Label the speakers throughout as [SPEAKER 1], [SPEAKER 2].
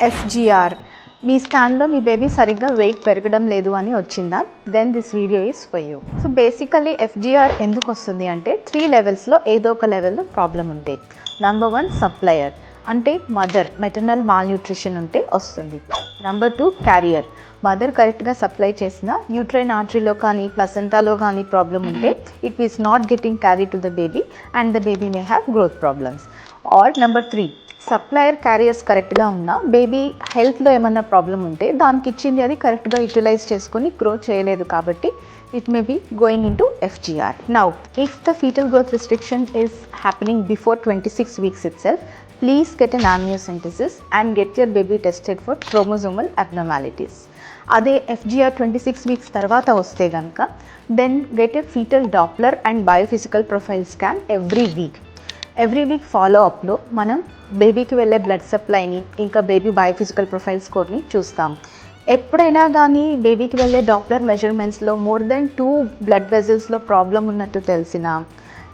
[SPEAKER 1] FGR మీ స్కాన్లో మీ బేబీ సరిగ్గా వెయిట్ పెరగడం లేదు అని వచ్చిందా, then this video is for you. So basically FGR ఎందుకు వస్తుంది అంటే 3 లెవెల్స్లో ఏదో ఒక లెవెల్లో ప్రాబ్లం ఉంటే. నెంబర్ 1 సప్లయర్ అంటే మెటర్నల్ మాల్న్యూట్రిషన్ ఉంటే వస్తుంది. నెంబర్ 2 క్యారియర్, మదర్ కరెక్ట్గా సప్లై చేసిన యూట్రైన్ ఆర్టరీలో కానీ ప్లసెంటాలో కానీ ప్రాబ్లం ఉంటే it is not getting carry to the baby and the baby may have growth problems. Or number 3 supplier carriers కరెక్ట్గా ఉన్న బేబీ హెల్త్లో ఏమన్నా ప్రాబ్లం ఉంటే దానికి ఇచ్చింది అది కరెక్ట్గా యూటిలైజ్ చేసుకొని గ్రో చేయలేదు కాబట్టి it may be going into FGR. Now, if the fetal growth restriction is happening before 26 weeks itself, please get an amniocentesis and get your baby tested for chromosomal abnormalities. అదే FGR 26 weeks తర్వాత వస్తే కనుక then get a fetal Doppler and biophysical profile scan every week. Every week ఫాలోఅప్లో మనం బేబీకి వెళ్ళే blood సప్లైని ఇంకా baby biophysical profile స్కోర్ని చూస్తాం. ఎప్పుడైనా కానీ బేబీకి వెళ్ళే డాప్లర్ మెజర్మెంట్స్లో మోర్ దెన్ 2 బ్లడ్ వెజల్స్లో ప్రాబ్లం ఉన్నట్టు తెలిసినా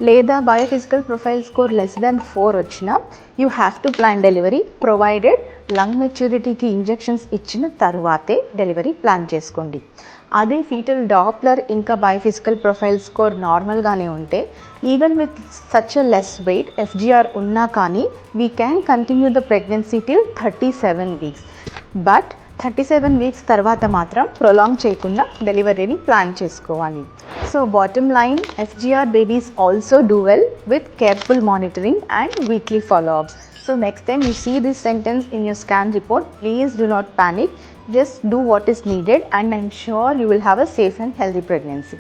[SPEAKER 1] లేదా biophysical profile score less than 4 వచ్చినా you have to plan delivery provided lung మెచ్యూరిటీకి ఇంజెక్షన్స్ ఇచ్చిన తర్వాతే డెలివరీ ప్లాన్ చేసుకోండి. అదే ఫీటల్ డాప్లర్ ఇంకా బయోఫిజికల్ ప్రొఫైల్ స్కోర్ నార్మల్గానే ఉంటే even with such a less weight FGR ఉన్నా కానీ we can continue the pregnancy till 37 weeks. But 37 weeks తర్వాత మాత్రం ప్రొలాంగ్ చేయకుండా డెలివరీని ప్లాన్ చేసుకోవాలి. So bottom line, FGR babies also do well with careful monitoring and weekly follow-ups. So next time you see this sentence in your scan report, please do not panic. Just do what is needed and I'm sure you will have a safe and healthy pregnancy.